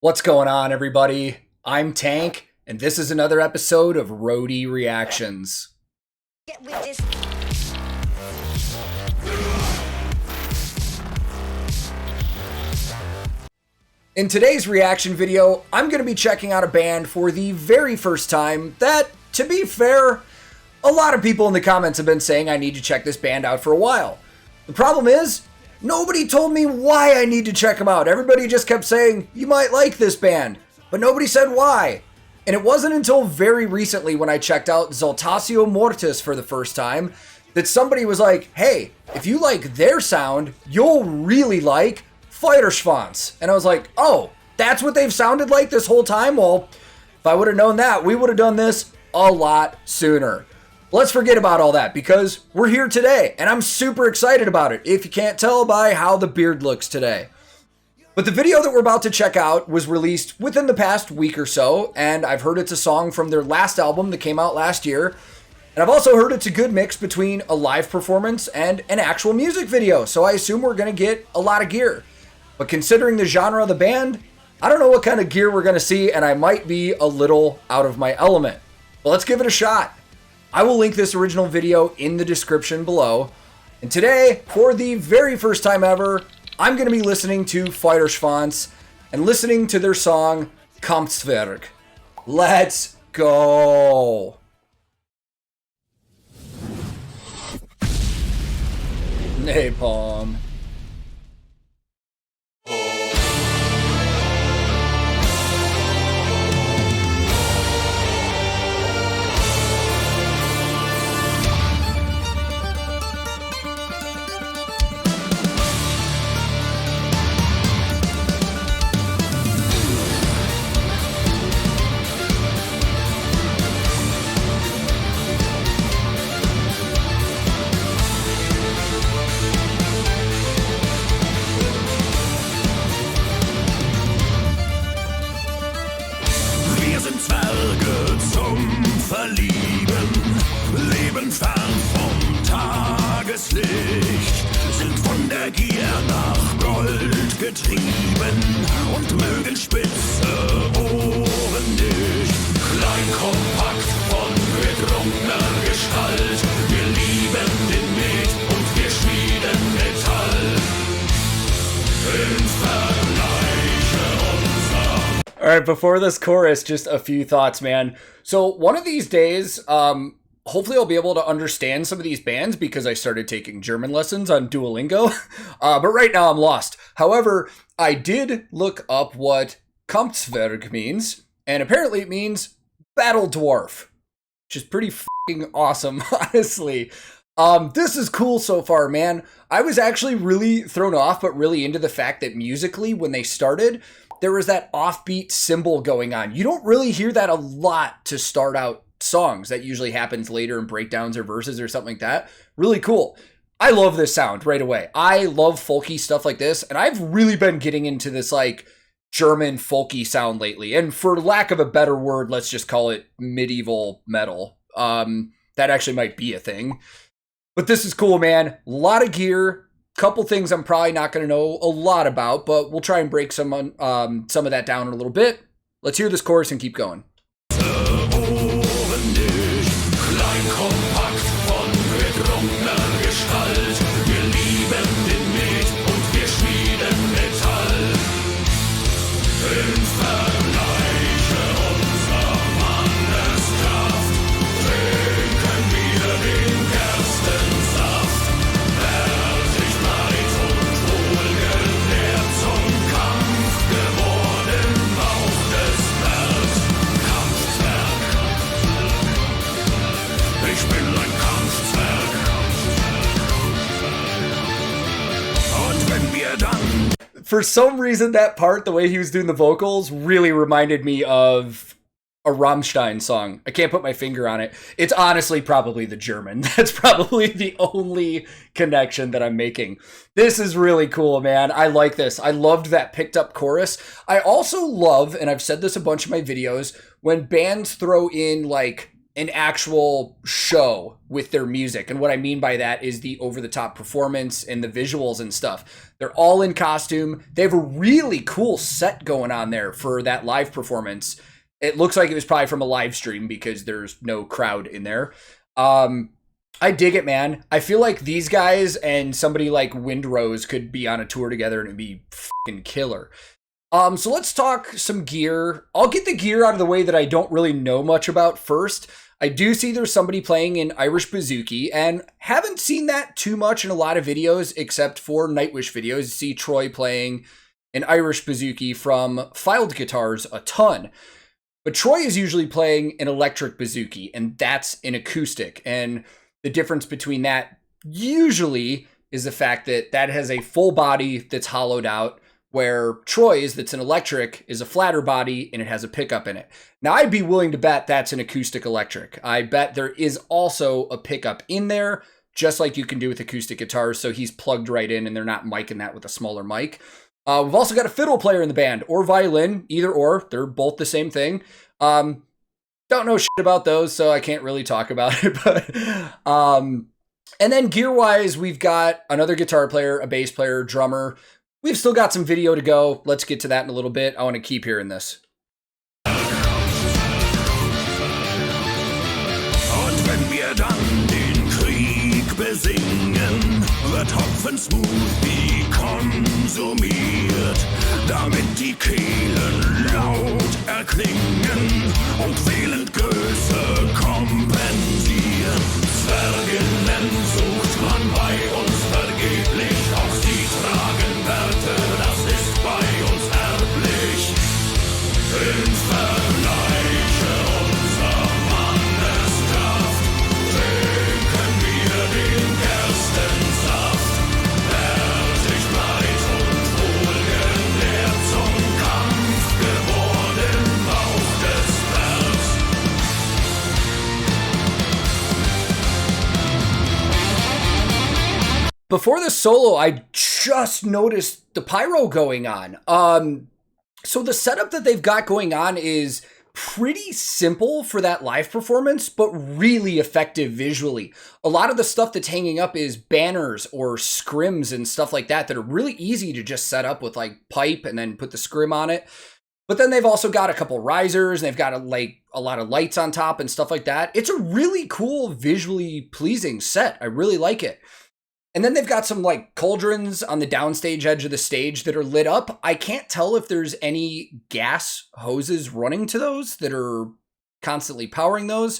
What's going on, everybody? I'm Tank, and this is another episode of Roadie Reactions. Get with this. In today's reaction video, I'm going to be checking out a band for the very first time that, to be fair, a lot of people in the comments have been saying I need to check this band out for a while. The problem is, nobody told me why I need to check them out. Everybody just kept saying, you might like this band, but nobody said why. And it wasn't until very recently when I checked out Zoltatio Mortis for the first time that somebody was like, hey, if you like their sound, you'll really like Feuerschwanz. And I was like, oh, that's what they've sounded like this whole time? Well, if I would have known that, we would have done this a lot sooner. Let's forget about all that because we're here today and I'm super excited about it, if you can't tell by how the beard looks today. But the video that we're about to check out was released within the past week or so, and I've heard it's a song from their last album that came out last year. And I've also heard it's a good mix between a live performance and an actual music video, so I assume we're going to get a lot of gear. But considering the genre of the band, I don't know what kind of gear we're going to see, and I might be a little out of my element. But let's give it a shot. I will link this original video in the description below. And today, for the very first time ever, I'm going to be listening to Feuerschwanz and listening to their song Kampfzwerg. Let's go! Napalm. Verlieben, leben fern vom Tageslicht, sind von der Gier nach Gold getrieben und mögen spitze Ohren nicht. Klein, kompakt, von gedrungener Gestalt, wir lieben den Met und wir schmieden Metall. In Vergleiche unser. All right, before this chorus, just a few thoughts, man. So one of these days, hopefully I'll be able to understand some of these bands because I started taking German lessons on Duolingo, but right now I'm lost. However, I did look up what Kampfzwerg means, and apparently it means battle dwarf, which is pretty fucking awesome, honestly. This is cool so far, man. I was actually really thrown off, but really into the fact that musically, when they started, there was that offbeat cymbal going on. You don't really hear that a lot to start out songs. That usually happens later in breakdowns or verses or something like that. Really cool. I love this sound right away. I love folky stuff like this, and I've really been getting into this like German folky sound lately. And for lack of a better word, let's just call it medieval metal. That actually might be a thing. But this is cool, man. A lot of gear. Couple things I'm probably not going to know a lot about, but we'll try and break some of that down in a little bit. Let's hear this chorus and keep going. For some reason, that part, the way he was doing the vocals, really reminded me of a Rammstein song. I can't put my finger on it. It's honestly probably the German. That's probably the only connection that I'm making. This is really cool, man. I like this. I loved that picked up chorus. I also love, and I've said this a bunch of my videos, when bands throw in like an actual show with their music. And what I mean by that is the over-the-top performance and the visuals and stuff. They're all in costume. They have a really cool set going on there for that live performance. It looks like it was probably from a live stream because there's no crowd in there. I dig it, man. I feel like these guys and somebody like Windrose could be on a tour together and it'd be fucking killer. So let's talk some gear. I'll get the gear out of the way that I don't really know much about first. I do see there's somebody playing an Irish bouzouki, and haven't seen that too much in a lot of videos except for Nightwish videos. You see Troy playing an Irish bouzouki from Filed Guitars a ton. But Troy is usually playing an electric bouzouki, and that's an acoustic. And the difference between that usually is the fact that that has a full body that's hollowed out, where Troy's, that's an electric, is a flatter body and it has a pickup in it. Now, I'd be willing to bet that's an acoustic electric. I bet there is also a pickup in there, just like you can do with acoustic guitars, so he's plugged right in and they're not micing that with a smaller mic. We've also got a fiddle player in the band, or violin, either or. They're both the same thing. Don't know shit about those, so I can't really talk about it. But and then gear-wise, we've got another guitar player, a bass player, drummer. We've still got some video to go. Let's get to that in a little bit. I want to keep hearing this. Und wenn wir dann den Krieg besingen, wird Hopfensmoothie konsumiert, damit die Kehlen laut erklingen und fehlend Größe kompensieren. Zwerginnen sucht man bei uns vergeblich, auch sie tragen Bärte, das ist bei uns erblich. Im Vergleiche unserer Manneskraft trinken wir den Gerstensaft, bärtig breit und wohlgenährt, zum Kampf geworden, Bauch des Bergs. Before the solo, I just noticed the pyro going on. So the setup that they've got going on is pretty simple for that live performance, but really effective visually. A lot of the stuff that's hanging up is banners or scrims and stuff like that that are really easy to just set up with like pipe and then put the scrim on it. But then they've also got a couple risers and they've got a lot of lights on top and stuff like that. It's a really cool, visually pleasing set. I really like it. And then they've got some like cauldrons on the downstage edge of the stage that are lit up. I can't tell if there's any gas hoses running to those that are constantly powering those,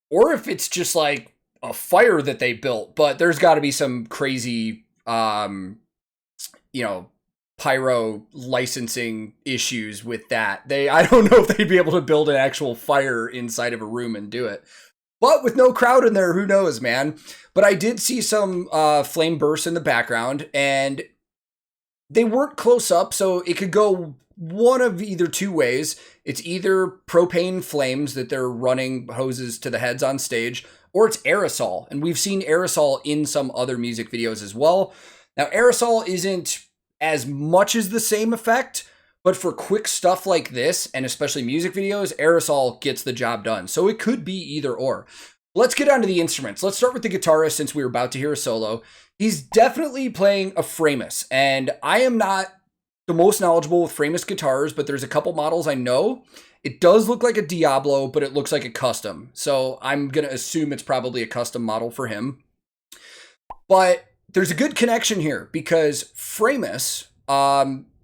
or if it's just like a fire that they built. But there's got to be some crazy, pyro licensing issues with that. I don't know if they'd be able to build an actual fire inside of a room and do it. But with no crowd in there, who knows, man? But I did see some flame bursts in the background, and they weren't close up, so it could go one of either two ways. It's either propane flames that they're running hoses to the heads on stage, or it's aerosol. And we've seen aerosol in some other music videos as well. Now, aerosol isn't as much as the same effect, but for quick stuff like this, and especially music videos, aerosol gets the job done. So it could be either or. Let's get on to the instruments. Let's start with the guitarist since we were about to hear a solo. He's definitely playing a Framus, and I am not the most knowledgeable with Framus guitars, but there's a couple models I know. It does look like a Diablo, but it looks like a custom. So I'm going to assume it's probably a custom model for him. But there's a good connection here because Framus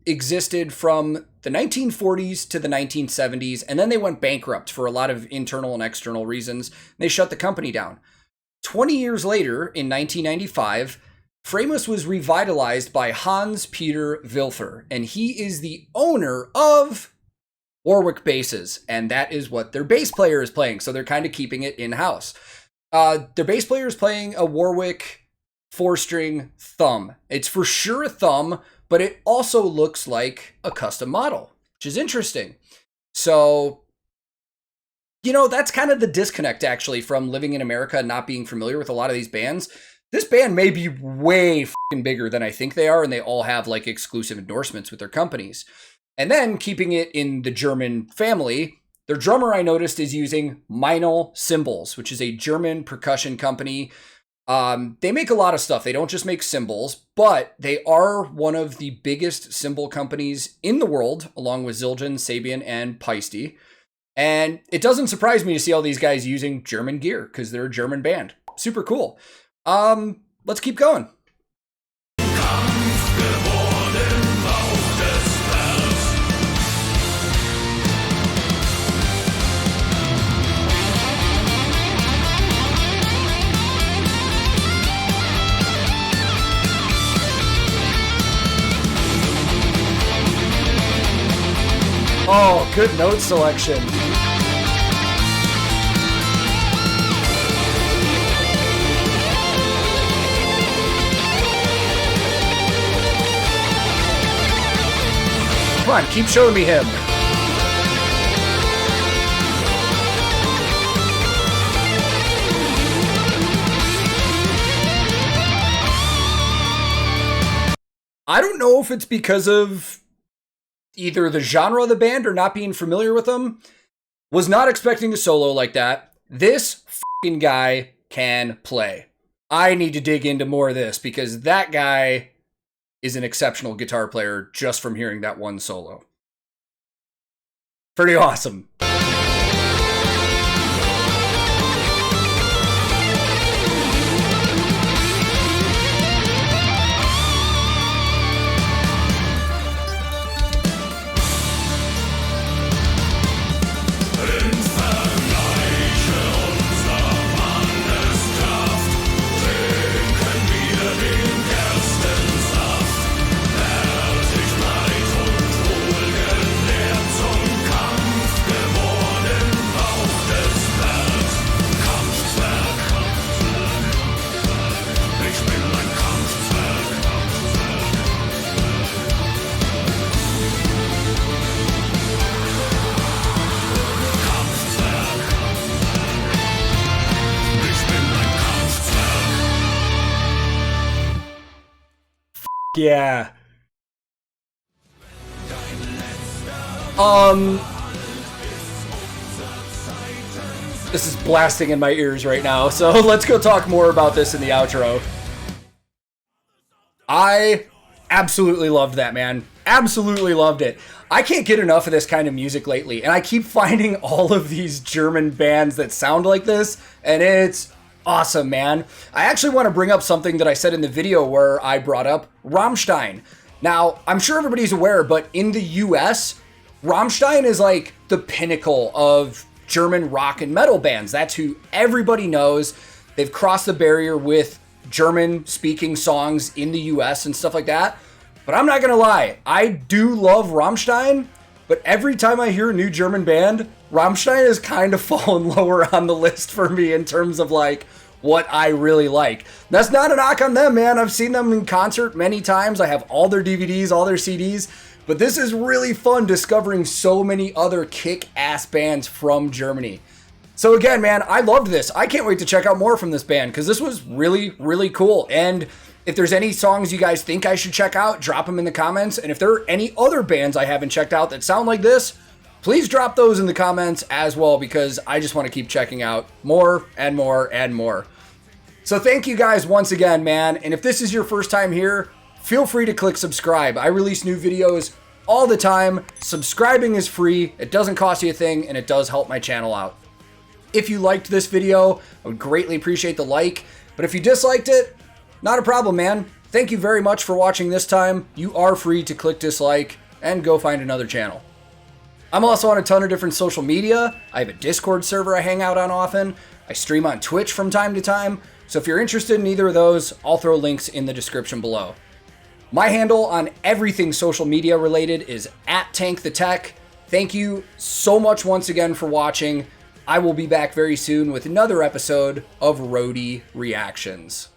existed from the 1940s to the 1970s, and then they went bankrupt for a lot of internal and external reasons. They shut the company down. 20 years later, in 1995, Framus was revitalized by Hans-Peter Wilfer, and he is the owner of Warwick Basses, and that is what their bass player is playing, so they're kind of keeping it in-house. Their bass player is playing a Warwick 4-string thumb. It's for sure a thumb, but it also looks like a custom model, which is interesting. So, that's kind of the disconnect, actually, from living in America and not being familiar with a lot of these bands. This band may be way fucking bigger than I think they are, and they all have, like, exclusive endorsements with their companies. And then, keeping it in the German family, their drummer, I noticed, is using Meinl Cymbals, which is a German percussion company. They make a lot of stuff. They don't just make cymbals, but they are one of the biggest cymbal companies in the world, along with Zildjian, Sabian, and Paiste. And it doesn't surprise me to see all these guys using German gear because they're a German band. Super cool. Let's keep going. Oh, good note selection. Come on, keep showing me him. I don't know if it's because of either the genre of the band or not being familiar with them. Was not expecting a solo like that. This fucking guy can play. I need to dig into more of this because that guy is an exceptional guitar player just from hearing that one solo. Pretty awesome. Yeah. This is blasting in my ears right now, so let's go talk more about this in the outro. I absolutely loved that, man. Absolutely loved it. I can't get enough of this kind of music lately, and I keep finding all of these German bands that sound like this, and it's awesome, man. I actually want to bring up something that I said in the video where I brought up Rammstein. Now, I'm sure everybody's aware, but in the US, Rammstein is like the pinnacle of German rock and metal bands. That's who everybody knows. They've crossed the barrier with German-speaking songs in the US and stuff like that. But I'm not going to lie, I do love Rammstein, but every time I hear a new German band, Rammstein has kind of fallen lower on the list for me in terms of like what I really like. That's not a knock on them, man. I've seen them in concert many times. I have all their DVDs, all their CDs, but this is really fun discovering so many other kick-ass bands from Germany. So again, man, I loved this. I can't wait to check out more from this band because this was really, really cool. And if there's any songs you guys think I should check out, drop them in the comments. And if there are any other bands I haven't checked out that sound like this, please drop those in the comments as well because I just want to keep checking out more and more and more. So thank you guys once again, man. And if this is your first time here, feel free to click subscribe. I release new videos all the time. Subscribing is free. It doesn't cost you a thing and it does help my channel out. If you liked this video, I would greatly appreciate the like. But if you disliked it, not a problem, man. Thank you very much for watching this time. You are free to click dislike and go find another channel. I'm also on a ton of different social media. I have a Discord server I hang out on often. I stream on Twitch from time to time. So if you're interested in either of those, I'll throw links in the description below. My handle on everything social media related is @TankTheTech. Thank you so much once again for watching. I will be back very soon with another episode of Roadie Reactions.